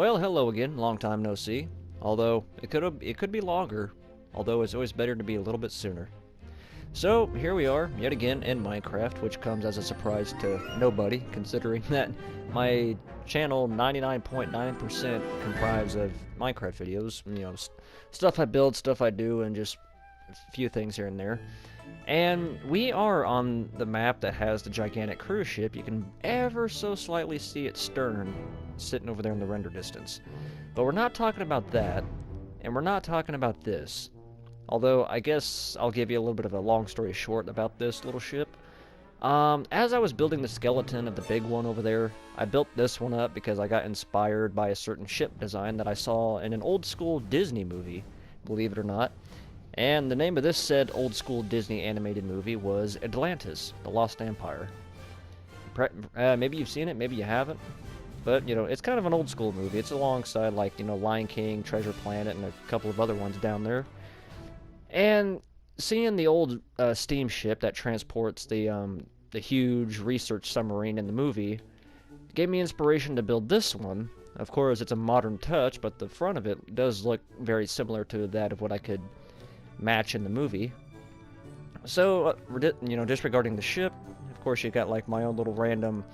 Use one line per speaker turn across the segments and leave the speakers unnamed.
Well, hello again. Long time no see. Although it could be longer. Although it's always better to be a little bit sooner. So here we are yet again in Minecraft, which comes as a surprise to nobody, considering that my channel 99.9% comprised of Minecraft videos. You know, stuff I build, stuff I do, and just a few things here and there. And we are on the map that has the gigantic cruise ship. You can ever so slightly see its stern sitting over there in the render distance. But we're not talking about that, and we're not talking about this. Although, I guess I'll give you a little bit of a long story short about this little ship. As I was building the skeleton of the big one over there, I built this one up because I got inspired by a certain ship design that I saw in an old school Disney movie, believe it or not. And the name of this said old school Disney animated movie was Atlantis, The Lost Empire. Maybe you've seen it, maybe you haven't. But, you know, it's kind of an old school movie. It's alongside, like, you know, Lion King, Treasure Planet, and a couple of other ones down there. And seeing the old steamship that transports the huge research submarine in the movie gave me inspiration to build this one. Of course, it's a modern touch, but the front of it does look very similar to that of what I could match in the movie. So, you know, disregarding the ship, of course, you got like my own little random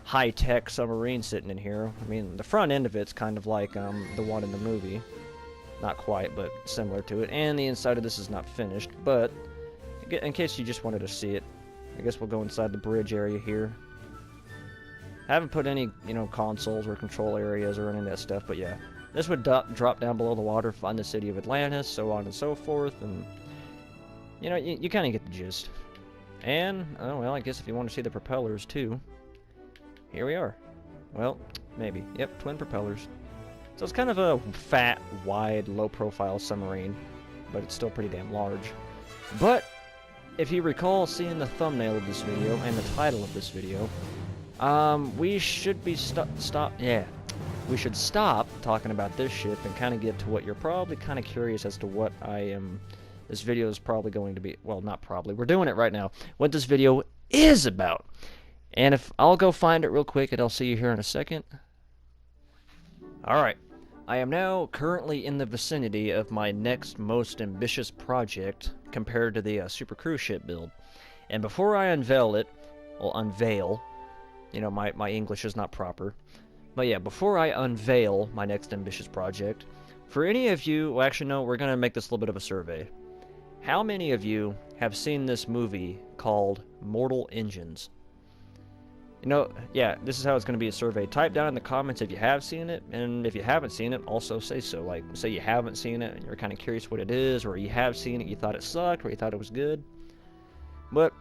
high-tech submarine sitting in here. I mean, the front end of it's kind of like the one in the movie. Not quite, but similar to it. And the inside of this is not finished, but in case you just wanted to see it, I guess we'll go inside the bridge area here. I haven't put any, you know, consoles or control areas or any of that stuff, but yeah. This would drop down below the water, find the city of Atlantis, so on and so forth, and, you know, you kind of get the gist. And, oh, well, I guess if you want to see the propellers, too, here we are. Well, maybe. Yep, twin propellers. So it's kind of a fat, wide, low-profile submarine, but it's still pretty damn large. But, if you recall seeing the thumbnail of this video and the title of this video, we should be we should stop talking about this ship and kind of get to what you're probably kind of curious as to what this video is probably going to be. Well, not probably. We're doing it right now. What this video is about. And if I'll go find it real quick and I'll see you here in a second. Alright. I am now currently in the vicinity of my next most ambitious project compared to the Super Cruise Ship build. And before I unveil it, well, unveil, you know, my English is not proper. But yeah, before I unveil my next ambitious project, for any of you, well, actually no, we're going to make this a little bit of a survey. How many of you have seen this movie called Mortal Engines? You know, yeah, this is how it's going to be a survey. Type down in the comments if you have seen it, and if you haven't seen it, also say so. Like, say you haven't seen it, and you're kind of curious what it is, or you have seen it, you thought it sucked, or you thought it was good. But,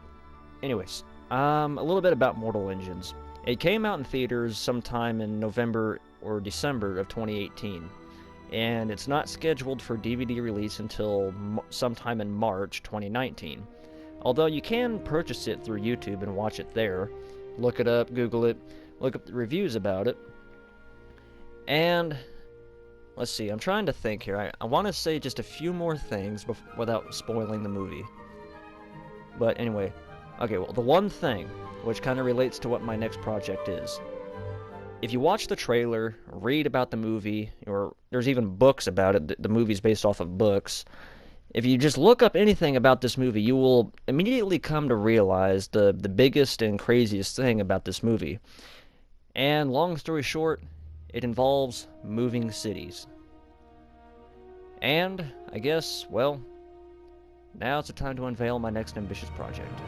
anyways, a little bit about Mortal Engines. It came out in theaters sometime in November or December of 2018, and it's not scheduled for DVD release until sometime in March 2019. Although you can purchase it through YouTube and watch it there. Look it up, Google it, look up the reviews about it. And, let's see, I'm trying to think here. I want to say just a few more things without spoiling the movie. But anyway, okay, well, the one thing, which kind of relates to what my next project is. If you watch the trailer, read about the movie, or there's even books about it, the movie's based off of books. If you just look up anything about this movie, you will immediately come to realize the biggest and craziest thing about this movie. And long story short, it involves moving cities. And, I guess, well, now it's the time to unveil my next ambitious project.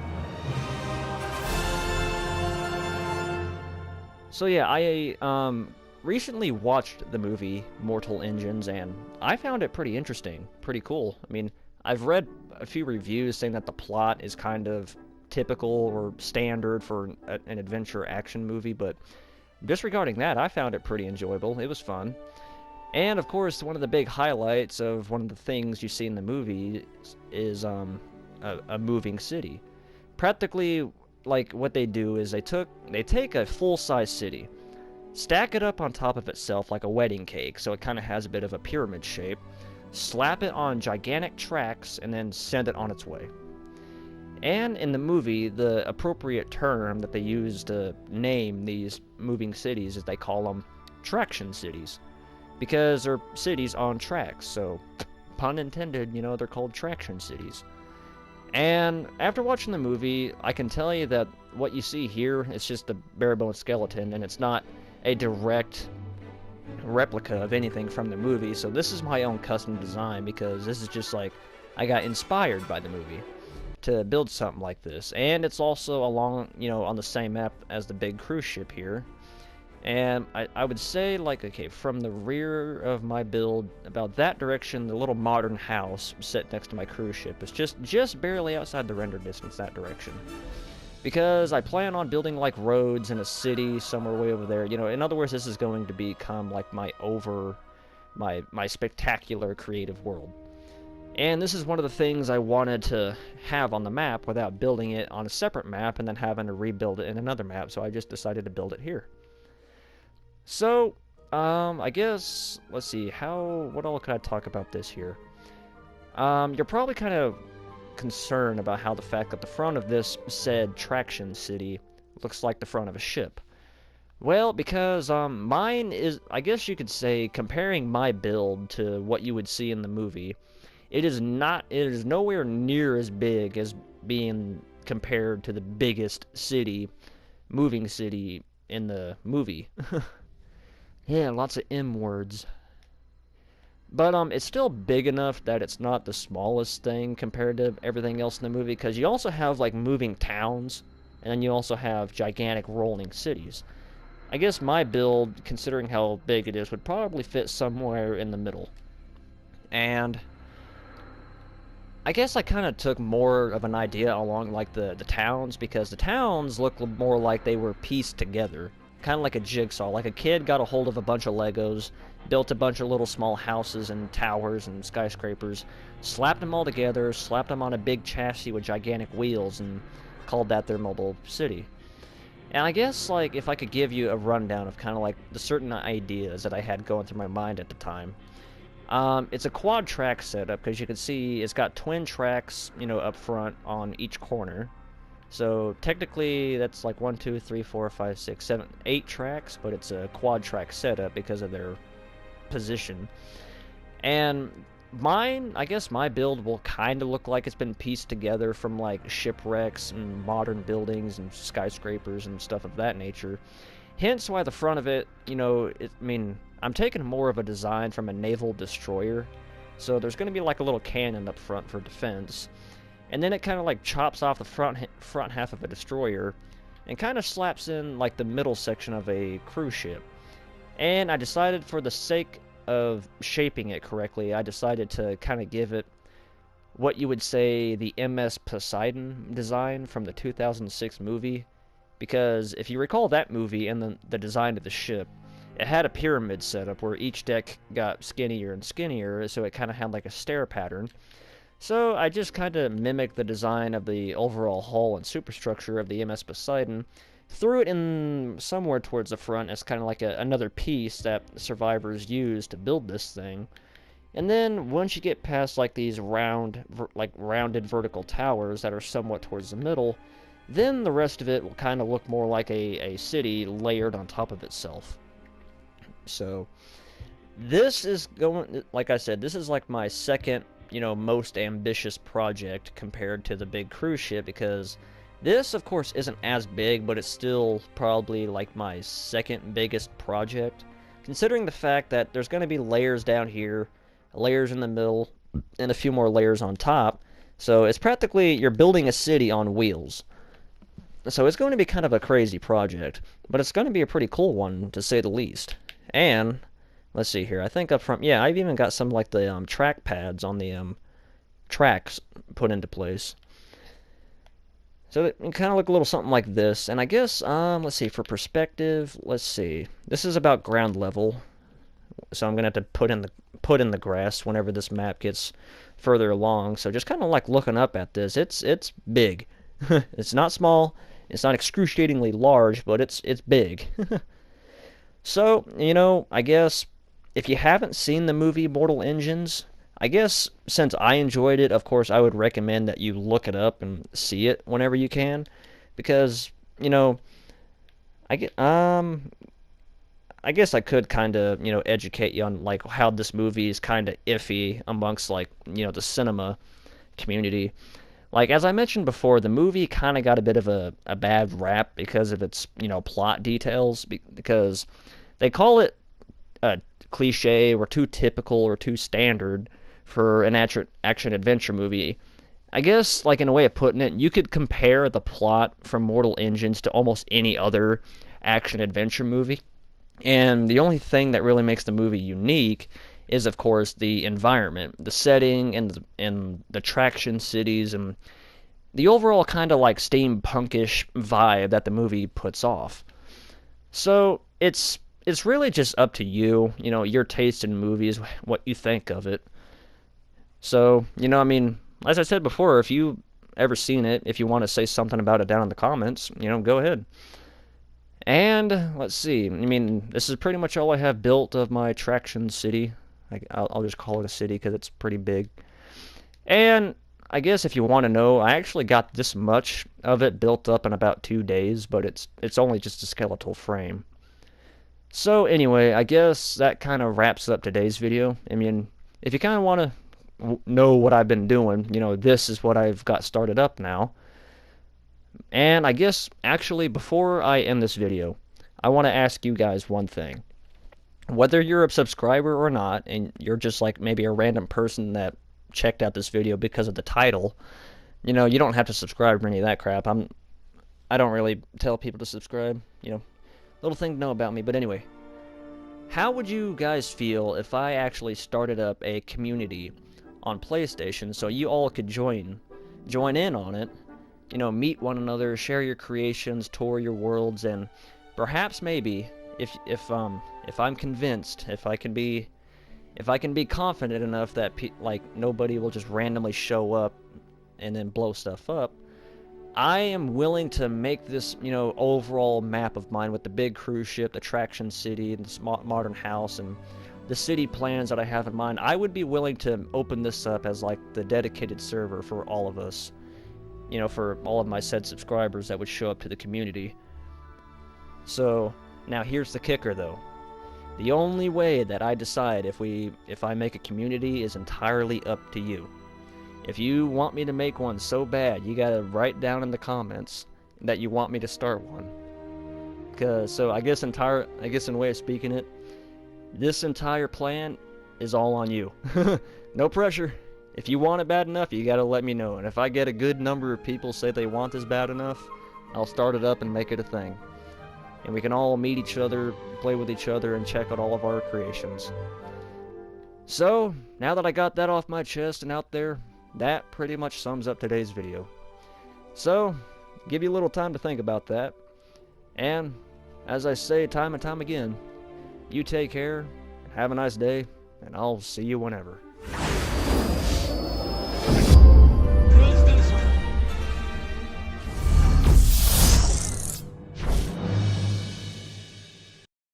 So yeah, I recently watched the movie Mortal Engines, and I found it pretty interesting, pretty cool. I mean, I've read a few reviews saying that the plot is kind of typical or standard for an adventure action movie, but disregarding that, I found it pretty enjoyable. It was fun. And of course, one of the big highlights of one of the things you see in the movie is a moving city. Practically, like, what they do is they take a full-size city, stack it up on top of itself like a wedding cake, so it kind of has a bit of a pyramid shape, slap it on gigantic tracks, and then send it on its way. And in the movie, the appropriate term that they use to name these moving cities is they call them traction cities, because they're cities on tracks, so pun intended, you know, they're called traction cities. And after watching the movie, I can tell you that what you see here is just a bare bones skeleton, and it's not a direct replica of anything from the movie. So this is my own custom design, because this is just like, I got inspired by the movie to build something like this. And it's also along, you know, on the same map as the big cruise ship here. And I would say, like, okay, from the rear of my build, about that direction, the little modern house set next to my cruise ship is just barely outside the render distance that direction. Because I plan on building, like, roads in a city somewhere way over there. You know, in other words, this is going to become, like, my spectacular creative world. And this is one of the things I wanted to have on the map without building it on a separate map and then having to rebuild it in another map, so I just decided to build it here. So, I guess, let's see, what all can I talk about this here? You're probably kind of concerned about how the fact that the front of this said traction city looks like the front of a ship. Well, because, mine is, I guess you could say, comparing my build to what you would see in the movie, it is nowhere near as big as being compared to the biggest moving city in the movie. Yeah, lots of M words. But it's still big enough that it's not the smallest thing compared to everything else in the movie, because you also have, like, moving towns, and then you also have gigantic rolling cities. I guess my build, considering how big it is, would probably fit somewhere in the middle. And I guess I kind of took more of an idea along, like, the towns, because the towns look more like they were pieced together. Kind of like a jigsaw, like a kid got a hold of a bunch of Legos, built a bunch of little small houses and towers and skyscrapers, slapped them all together, slapped them on a big chassis with gigantic wheels, and called that their mobile city. And I guess, like, if I could give you a rundown of kind of like the certain ideas that I had going through my mind at the time. It's a quad track setup, because you can see it's got twin tracks, you know, up front on each corner. So technically that's like 1, 2, 3, 4, 5, 6, 7, 8 tracks, but it's a quad track setup because of their position. And I guess my build will kind of look like it's been pieced together from, like, shipwrecks and modern buildings and skyscrapers and stuff of that nature. Hence why the front of it, you know, I'm taking more of a design from a naval destroyer. So there's going to be, like, a little cannon up front for defense. And then it kind of, like, chops off the front half of a destroyer and kind of slaps in, like, the middle section of a cruise ship. And I decided, for the sake of shaping it correctly, I decided to kind of give it what you would say the MS Poseidon design from the 2006 movie. Because if you recall that movie and the design of the ship, it had a pyramid setup where each deck got skinnier and skinnier, so it kind of had like a stair pattern. So I just kind of mimicked the design of the overall hull and superstructure of the MS Poseidon, threw it in somewhere towards the front as kind of like another piece that survivors use to build this thing. And then once you get past, like, these rounded vertical towers that are somewhat towards the middle, then the rest of it will kind of look more like a city layered on top of itself. So this is like I said, this is like my second, you know, most ambitious project compared to the big cruise ship, because this, of course, isn't as big, but it's still probably like my second biggest project, considering the fact that there's going to be layers down here, layers in the middle, and a few more layers on top. So it's practically, you're building a city on wheels. So it's going to be kind of a crazy project, but it's going to be a pretty cool one, to say the least. And let's see here, I think up front, yeah, I've even got some, like, the track pads on the tracks put into place. So it can kind of look a little something like this. And I guess, let's see, for perspective, let's see. This is about ground level, so I'm going to have to put in the grass whenever this map gets further along. So just kind of like looking up at this, it's big. It's not small, it's not excruciatingly large, but it's big. So, you know, I guess if you haven't seen the movie Mortal Engines, I guess since I enjoyed it, of course, I would recommend that you look it up and see it whenever you can, because, you know, I guess I could kind of, educate you on like how this movie is kind of iffy amongst like, the cinema community. Like as I mentioned before, the movie kind of got a bit of a bad rap because of its, plot details because they call it a cliche or too typical or too standard for an action adventure movie. I guess, like in a way of putting it, you could compare the plot from Mortal Engines to almost any other action adventure movie. And the only thing that really makes the movie unique is, of course, the environment, the setting, and the traction cities, and the overall kind of like steampunkish vibe that the movie puts off. So it's really just up to you, your taste in movies, what you think of it. So, I mean, as I said before, if you ever seen it, if you want to say something about it down in the comments, go ahead. And let's see. I mean, this is pretty much all I have built of my traction city. I'll just call it a city because it's pretty big. And I guess if you want to know, I actually got this much of it built up in about 2 days, but it's only just a skeletal frame. So anyway, I guess that kind of wraps up today's video. I mean, if you kind of want to know what I've been doing, this is what I've got started up now. And I guess actually before I end this video, I want to ask you guys one thing. Whether you're a subscriber or not, and you're just like maybe a random person that checked out this video because of the title, you don't have to subscribe or any of that crap. I don't really tell people to subscribe, little thing to know about me. But anyway, how would you guys feel if I actually started up a community on PlayStation so you all could join in on it, meet one another, share your creations, tour your worlds, and perhaps maybe if I'm convinced, if I can be confident enough that like nobody will just randomly show up and then blow stuff up, I am willing to make this, overall map of mine with the big cruise ship, the traction city, and the modern house, and the city plans that I have in mind. I would be willing to open this up as like the dedicated server for all of us, for all of my said subscribers that would show up to the community. So now here's the kicker though. The only way that I decide if I make a community is entirely up to you. If you want me to make one so bad, you gotta write down in the comments that you want me to start one. So I guess in a way of speaking it, this entire plan is all on you. No pressure. If you want it bad enough, you gotta let me know. And if I get a good number of people say they want this bad enough, I'll start it up and make it a thing. And we can all meet each other, play with each other, and check out all of our creations. So, now that I got that off my chest and out there, that pretty much sums up today's video. So, give you a little time to think about that. And, as I say time and time again, you take care, have a nice day, and I'll see you whenever.